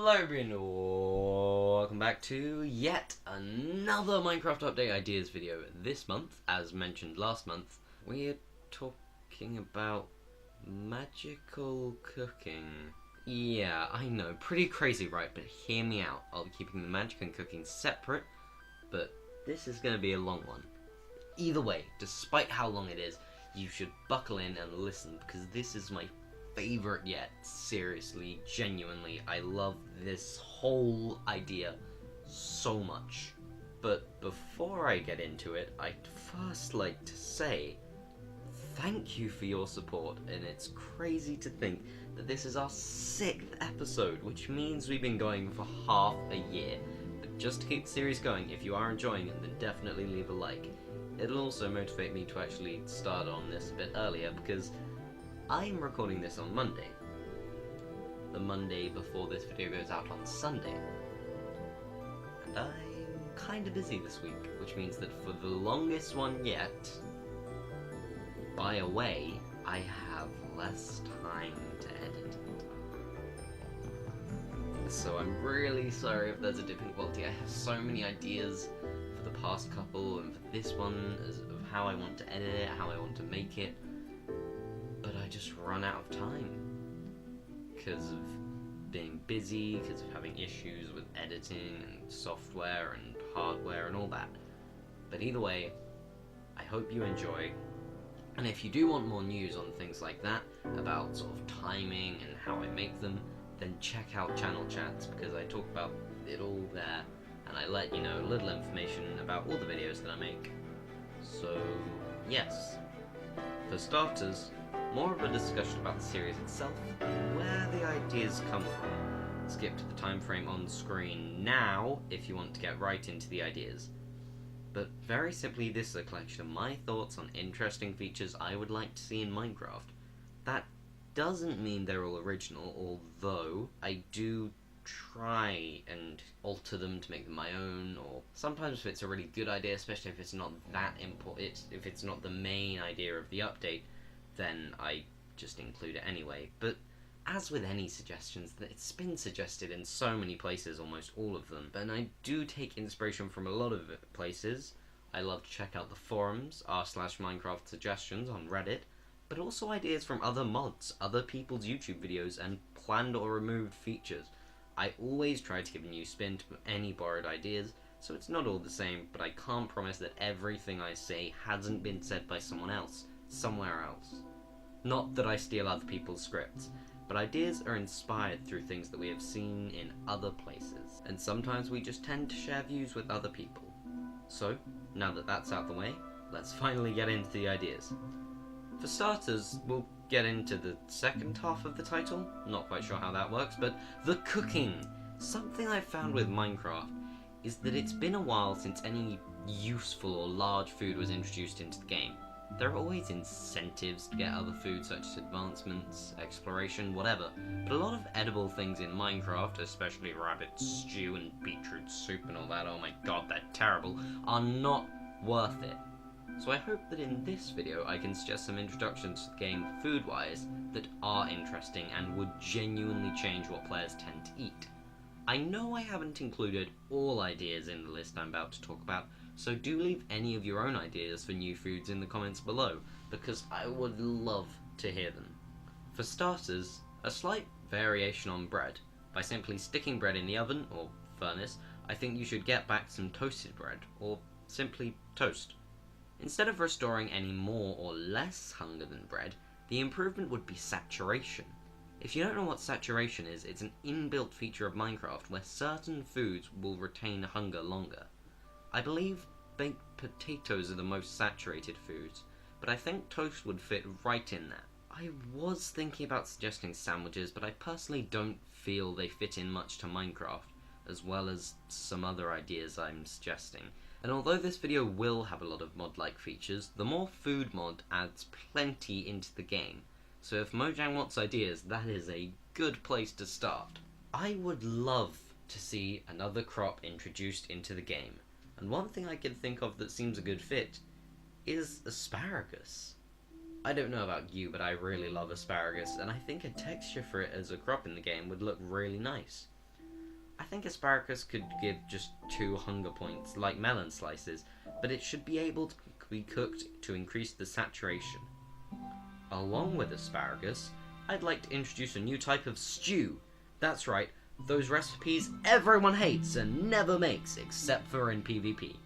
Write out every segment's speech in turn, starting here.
Hello everyone, welcome back to yet another Minecraft update ideas video. This month, as mentioned last month, we're talking about magical cooking. Yeah, I know, pretty crazy, right? But hear me out. I'll be keeping the magic and cooking separate, but this is going to be a long one. Either way, despite how long it is, you should buckle in and listen, because this is my favorite yet. Seriously, genuinely, I love this whole idea so much. But before I get into it, I'd first like to say thank you for your support, and it's crazy to think that this is our 6th episode, which means we've been going for half a year. But just to keep the series going, if you are enjoying it, then definitely leave a like. It'll also motivate me to actually start on this a bit earlier, because I'm recording this on Monday. The Monday before this video goes out on Sunday. And I'm kinda busy this week, which means that for the longest one yet, by a way, I have less time to edit it. So I'm really sorry if there's a dip in quality. I have so many ideas for the past couple and for this one of how I want to edit it, how I want to make it. But I just run out of time because of being busy, because of having issues with editing and software and hardware and all that. But either way, I hope you enjoy. And if you do want more news on things like that, about sort of timing and how I make them, then check out channel chats, because I talk about it all there, and I let you know a little information about all the videos that I make. So, yes. For starters, more of a discussion about the series itself, where the ideas come from. Skip to the time frame on screen now if you want to get right into the ideas. But very simply, this is a collection of my thoughts on interesting features I would like to see in Minecraft. That doesn't mean they're all original, although I do try and alter them to make them my own, or sometimes if it's a really good idea, especially if it's not that important, if it's not the main idea of the update, then I just include it anyway. But as with any suggestions, it's been suggested in so many places, almost all of them, and I do take inspiration from a lot of places. I love to check out the forums, r/Minecraft suggestions on Reddit, but also ideas from other mods, other people's YouTube videos, and planned or removed features. I always try to give a new spin to any borrowed ideas, so it's not all the same, but I can't promise that everything I say hasn't been said by someone else, somewhere else. Not that I steal other people's scripts, but ideas are inspired through things that we have seen in other places, and sometimes we just tend to share views with other people. So, now that that's out the way, let's finally get into the ideas. For starters, we'll get into the second half of the title, not quite sure how that works, but the cooking! Something I've found with Minecraft is that it's been a while since any useful or large food was introduced into the game. There are always incentives to get other food, such as advancements, exploration, whatever, but a lot of edible things in Minecraft, especially rabbit stew and beetroot soup and all that, oh my god, they're terrible, are not worth it. So I hope that in this video I can suggest some introductions to the game food-wise that are interesting and would genuinely change what players tend to eat. I know I haven't included all ideas in the list I'm about to talk about, so do leave any of your own ideas for new foods in the comments below, because I would love to hear them. For starters, a slight variation on bread. By simply sticking bread in the oven, or furnace, I think you should get back some toasted bread, or simply toast. Instead of restoring any more or less hunger than bread, the improvement would be saturation. If you don't know what saturation is, it's an inbuilt feature of Minecraft where certain foods will retain hunger longer. I believe baked potatoes are the most saturated foods, but I think toast would fit right in there. I was thinking about suggesting sandwiches, but I personally don't feel they fit in much to Minecraft, as well as some other ideas I'm suggesting. And although this video will have a lot of mod-like features, the more food mod adds plenty into the game. So if Mojang wants ideas, that is a good place to start. I would love to see another crop introduced into the game. And one thing I can think of that seems a good fit is asparagus. I don't know about you, but I really love asparagus, and I think a texture for it as a crop in the game would look really nice. I think asparagus could give just 2 hunger points, like melon slices, but it should be able to be cooked to increase the saturation. Along with asparagus, I'd like to introduce a new type of stew. That's right, those recipes everyone hates and never makes except for in PvP.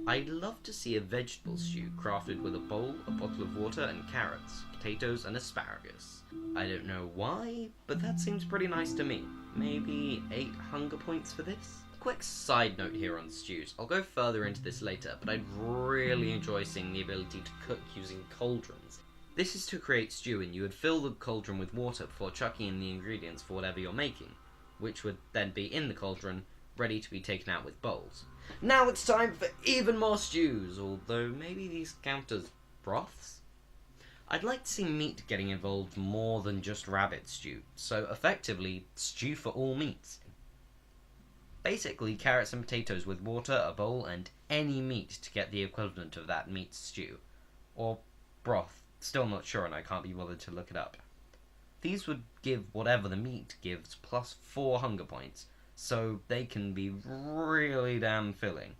I'd love to see a vegetable stew crafted with a bowl, a bottle of water, and carrots, potatoes, and asparagus. I don't know why, but that seems pretty nice to me. Maybe 8 hunger points for this? Quick side note here on stews. I'll go further into this later, but I'd really enjoy seeing the ability to cook using cauldrons. This is to create stew, and you would fill the cauldron with water before chucking in the ingredients for whatever you're making, which would then be in the cauldron, ready to be taken out with bowls. Now it's time for even more stews, although maybe these count as broths? I'd like to see meat getting involved more than just rabbit stew, so effectively, stew for all meats. Basically, carrots and potatoes with water, a bowl, and any meat to get the equivalent of that meat stew. Or broth, still not sure and I can't be bothered to look it up. These would give whatever the meat gives plus 4 hunger points, so they can be really damn filling.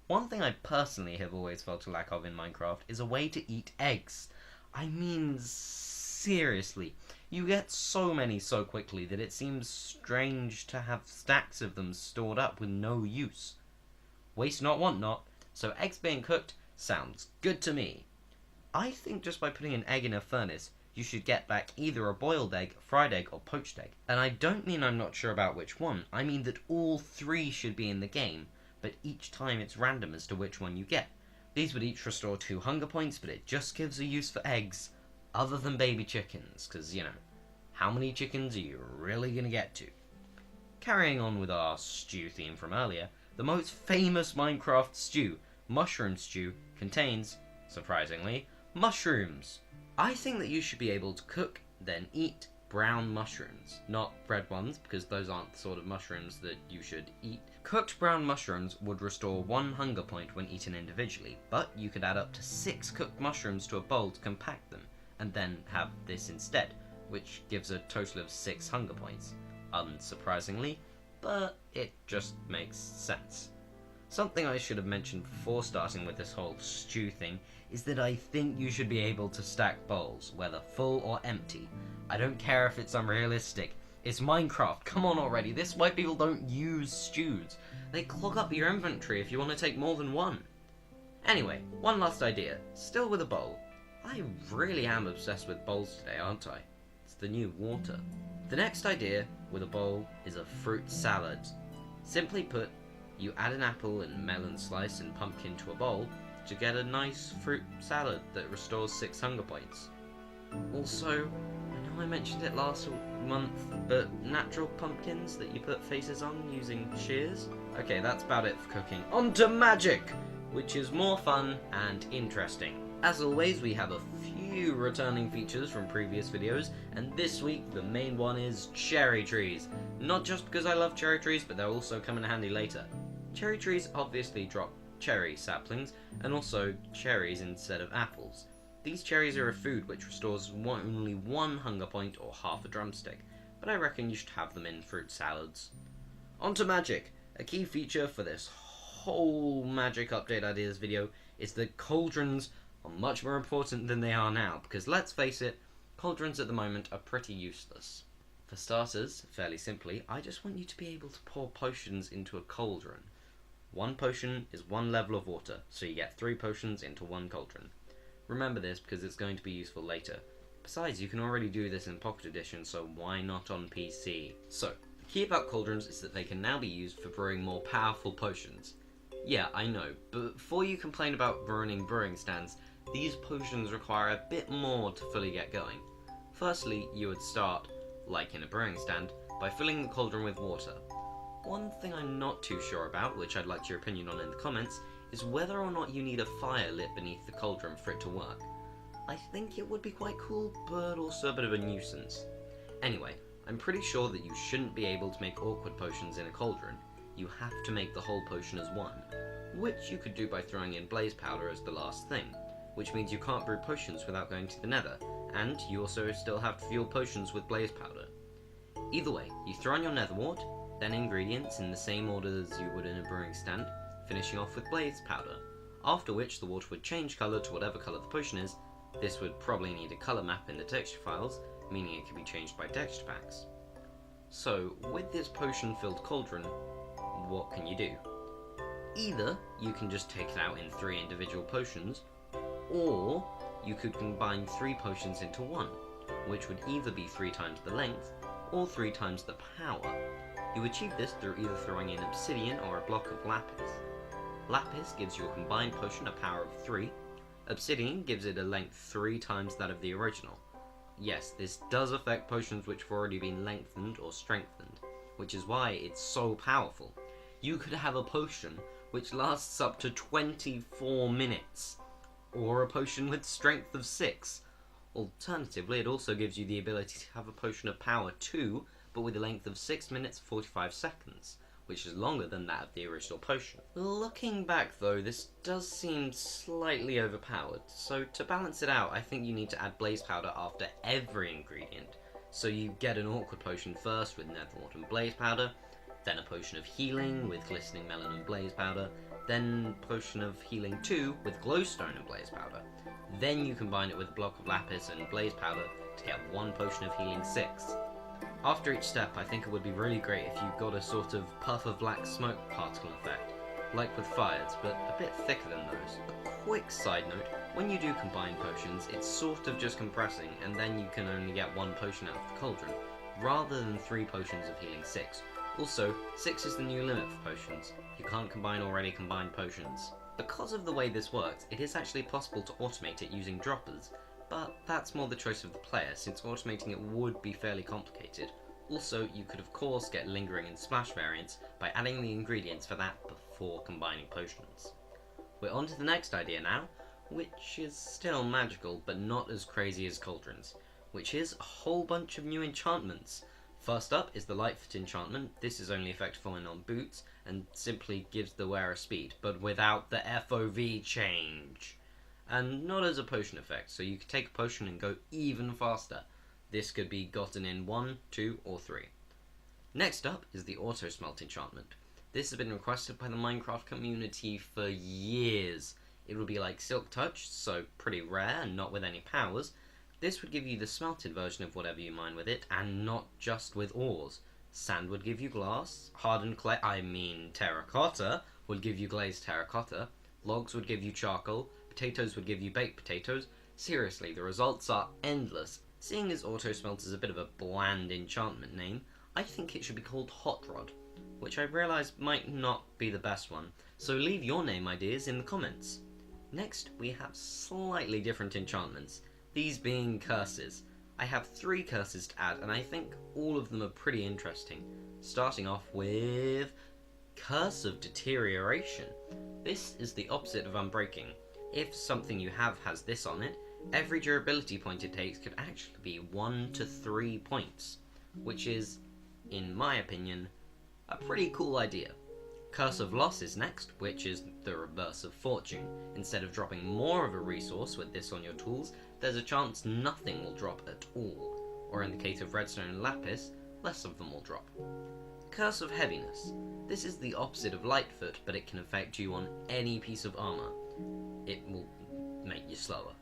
One thing I personally have always felt a lack of in Minecraft is a way to eat eggs. I mean, seriously, you get so many so quickly that it seems strange to have stacks of them stored up with no use. Waste not, want not, so eggs being cooked sounds good to me. I think just by putting an egg in a furnace, you should get back either a boiled egg, fried egg, or poached egg. And I don't mean I'm not sure about which one, I mean that all 3 should be in the game, but each time it's random as to which one you get. These would each restore 2 hunger points, but it just gives a use for eggs, other than baby chickens, because, you know, how many chickens are you really gonna get to? Carrying on with our stew theme from earlier, the most famous Minecraft stew, mushroom stew, contains, surprisingly, mushrooms. I think that you should be able to cook, then eat brown mushrooms. Not red ones, because those aren't the sort of mushrooms that you should eat. Cooked brown mushrooms would restore 1 hunger point when eaten individually, but you could add up to 6 cooked mushrooms to a bowl to compact them, and then have this instead, which gives a total of 6 hunger points. Unsurprisingly, but it just makes sense. Something I should have mentioned before starting with this whole stew thing is that I think you should be able to stack bowls, whether full or empty. I don't care if it's unrealistic. It's Minecraft, come on already, this is why people don't use stews. They clog up your inventory if you want to take more than one. Anyway, one last idea, still with a bowl. I really am obsessed with bowls today, aren't I? It's the new water. The next idea with a bowl is a fruit salad. Simply put, you add an apple and melon slice and pumpkin to a bowl to get a nice fruit salad that restores 6 hunger points. Also, I know I mentioned it last month, but natural pumpkins that you put faces on using shears? Okay, that's about it for cooking. On to magic, which is more fun and interesting. As always, we have a few returning features from previous videos, and this week the main one is cherry trees. Not just because I love cherry trees, but they'll also come in handy later. Cherry trees obviously drop cherry saplings, and also cherries instead of apples. These cherries are a food which restores only 1 hunger point or half a drumstick, but I reckon you should have them in fruit salads. On to magic. A key feature for this whole magic update ideas video is that cauldrons are much more important than they are now, because let's face it, cauldrons at the moment are pretty useless. For starters, fairly simply, I just want you to be able to pour potions into a cauldron. 1 potion is 1 level of water, so you get 3 potions into 1 cauldron. Remember this because it's going to be useful later. Besides, you can already do this in Pocket Edition, so why not on PC? So, the key about cauldrons is that they can now be used for brewing more powerful potions. Yeah, I know, but before you complain about ruining brewing stands, these potions require a bit more to fully get going. Firstly, you would start, like in a brewing stand, by filling the cauldron with water. One thing I'm not too sure about, which I'd like your opinion on in the comments, is whether or not you need a fire lit beneath the cauldron for it to work. I think it would be quite cool, but also a bit of a nuisance. Anyway, I'm pretty sure that you shouldn't be able to make awkward potions in a cauldron. You have to make the whole potion as one, which you could do by throwing in blaze powder as the last thing, which means you can't brew potions without going to the nether, and you also still have to fuel potions with blaze powder. Either way, you throw on your nether wart, then ingredients in the same order as you would in a brewing stand, finishing off with blaze powder, after which the water would change colour to whatever colour the potion is. This would probably need a colour map in the texture files, meaning it can be changed by texture packs. So, with this potion-filled cauldron, what can you do? Either you can just take it out in 3 individual potions, or you could combine 3 potions into one, which would either be 3 times the length, or 3 times the power. You achieve this through either throwing in obsidian or a block of lapis. Lapis gives your combined potion a power of 3, obsidian gives it a length 3 times that of the original. Yes, this does affect potions which have already been lengthened or strengthened, which is why it's so powerful. You could have a potion which lasts up to 24 minutes, or a potion with strength of 6. Alternatively, it also gives you the ability to have a potion of power 2, but with a length of 6 minutes 45 seconds, which is longer than that of the original potion. Looking back though, this does seem slightly overpowered, so to balance it out, I think you need to add blaze powder after every ingredient. So you get an awkward potion first with netherwort and blaze powder, then a potion of healing with glistening melon and blaze powder, then potion of healing 2 with glowstone and blaze powder. Then you combine it with a block of lapis and blaze powder to get 1 potion of healing 6. After each step, I think it would be really great if you got a sort of puff of black smoke particle effect, like with fires, but a bit thicker than those. A quick side note, when you do combine potions, it's sort of just compressing, and then you can only get 1 potion out of the cauldron, rather than 3 potions of healing 6. Also, 6 is the new limit for potions. You can't combine already combined potions. Because of the way this works, it is actually possible to automate it using droppers, but that's more the choice of the player, since automating it would be fairly complicated. Also, you could of course get lingering and splash variants by adding the ingredients for that before combining potions. We're on to the next idea now, which is still magical, but not as crazy as cauldrons, which is a whole bunch of new enchantments. First up is the Lightfoot enchantment. This is only effective on boots, and simply gives the wearer speed, but without the FOV change. And not as a potion effect, so you could take a potion and go even faster. This could be gotten in 1, 2, or 3. Next up is the Auto Smelt enchantment. This has been requested by the Minecraft community for years. It would be like Silk Touch, so pretty rare and not with any powers. This would give you the smelted version of whatever you mine with it, and not just with ores. Sand would give you glass, hardened clay, terracotta, would give you glazed terracotta, logs would give you charcoal, potatoes would give you baked potatoes. Seriously, the results are endless. Seeing as Auto Smelt is a bit of a bland enchantment name, I think it should be called Hot Rod, which I realise might not be the best one, so leave your name ideas in the comments. Next, we have slightly different enchantments, these being curses. I have 3 curses to add, and I think all of them are pretty interesting. Starting off with Curse of Deterioration. This is the opposite of Unbreaking. If something you have has this on it, every durability point it takes could actually be 1 to 3 points, which is, in my opinion, a pretty cool idea. Curse of Loss is next, which is the reverse of Fortune. Instead of dropping more of a resource with this on your tools, there's a chance nothing will drop at all, or in the case of Redstone and Lapis, less of them will drop. Curse of Heaviness. This is the opposite of Lightfoot, but it can affect you on any piece of armor. It will make you slower.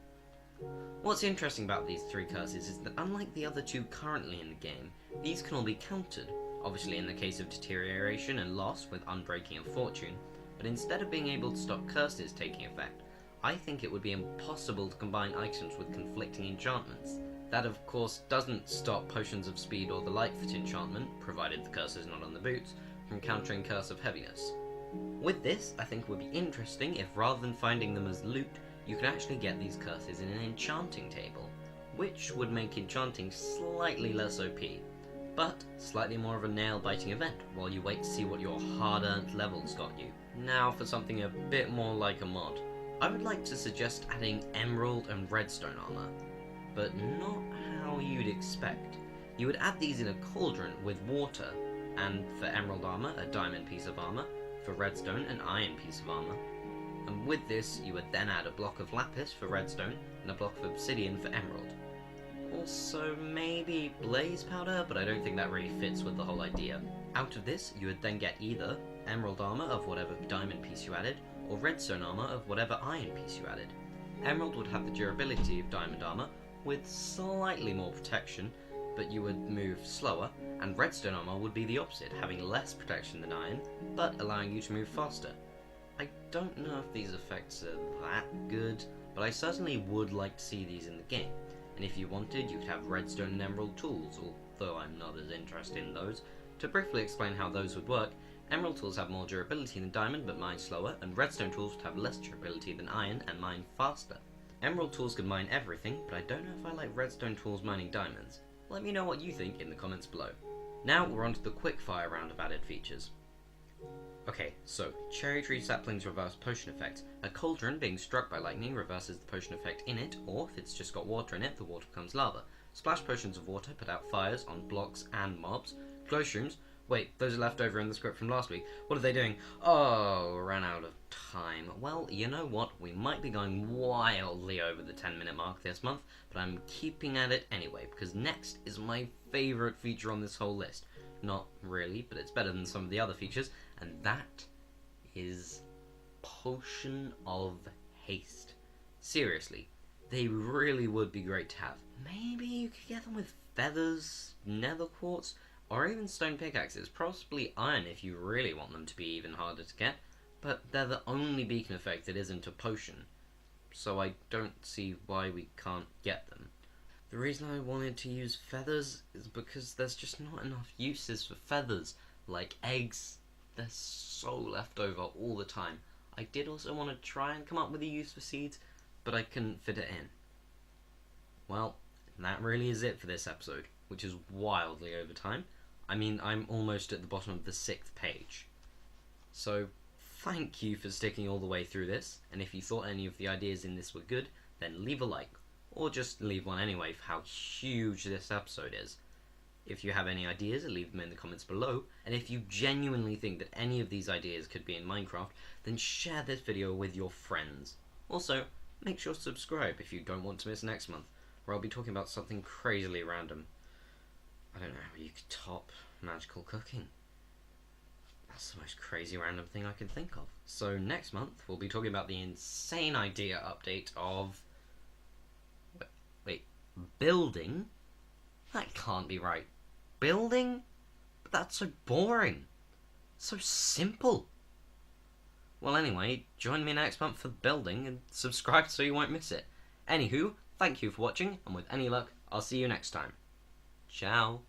What's interesting about these 3 curses is that unlike the other 2 currently in the game, these can all be countered, obviously in the case of Deterioration and Loss with Unbreaking and Fortune, but instead of being able to stop curses taking effect, I think it would be impossible to combine items with conflicting enchantments. That of course doesn't stop Potions of Speed or the Lightfoot enchantment, provided the curse is not on the boots, from countering Curse of Heaviness. With this, I think it would be interesting if rather than finding them as loot, you could actually get these curses in an enchanting table, which would make enchanting slightly less OP, but slightly more of a nail-biting event while you wait to see what your hard-earned levels got you. Now for something a bit more like a mod. I would like to suggest adding emerald and redstone armor, but not how you'd expect. You would add these in a cauldron with water, and for emerald armor, a diamond piece of armor, for redstone, an iron piece of armor. And with this, you would then add a block of lapis for redstone and a block of obsidian for emerald. Also, maybe blaze powder, but I don't think that really fits with the whole idea. Out of this, you would then get either emerald armor of whatever diamond piece you added, or redstone armor of whatever iron piece you added. Emerald would have the durability of diamond armor, with slightly more protection, but you would move slower, and redstone armor would be the opposite, having less protection than iron, but allowing you to move faster. I don't know if these effects are that good, but I certainly would like to see these in the game. And if you wanted, you could have redstone and emerald tools, although I'm not as interested in those. To briefly explain how those would work, emerald tools have more durability than diamond but mine slower, and redstone tools would have less durability than iron and mine faster. Emerald tools could mine everything, but I don't know if I like redstone tools mining diamonds. Let me know what you think in the comments below. Now we're on to the quickfire round of added features. Okay, so cherry tree saplings reverse potion effect. A cauldron being struck by lightning reverses the potion effect in it, or if it's just got water in it, the water becomes lava. Splash potions of water put out fires on blocks and mobs. Glow shrooms. Wait, those are left over in the script from last week. What are they doing? Oh, ran out of time. Well, you know what? We might be going wildly over the 10-minute mark this month, but I'm keeping at it anyway, because next is my favourite feature on this whole list. Not really, but it's better than some of the other features, and that is Potion of Haste. Seriously, they really would be great to have. Maybe you could get them with feathers, nether quartz, or even stone pickaxes, possibly iron if you really want them to be even harder to get, but they're the only beacon effect that isn't a potion, so I don't see why we can't get them. The reason I wanted to use feathers is because there's just not enough uses for feathers, like eggs. They're so left over all the time. I did also want to try and come up with a use for seeds, but I couldn't fit it in. Well, that really is it for this episode, which is wildly over time. I mean, I'm almost at the bottom of the 6th page. So, thank you for sticking all the way through this, and if you thought any of the ideas in this were good, then leave a like, or just leave one anyway for how huge this episode is. If you have any ideas, leave them in the comments below, and if you genuinely think that any of these ideas could be in Minecraft, then share this video with your friends. Also, make sure to subscribe if you don't want to miss next month, where I'll be talking about something crazily random. I don't know how you could top magical cooking. That's the most crazy random thing I can think of. So next month, we'll be talking about the insane idea update of... Wait, building? That can't be right. Building? But that's so boring. So simple. Well anyway, join me next month for building and subscribe so you won't miss it. Anywho, thank you for watching, and with any luck, I'll see you next time. Ciao.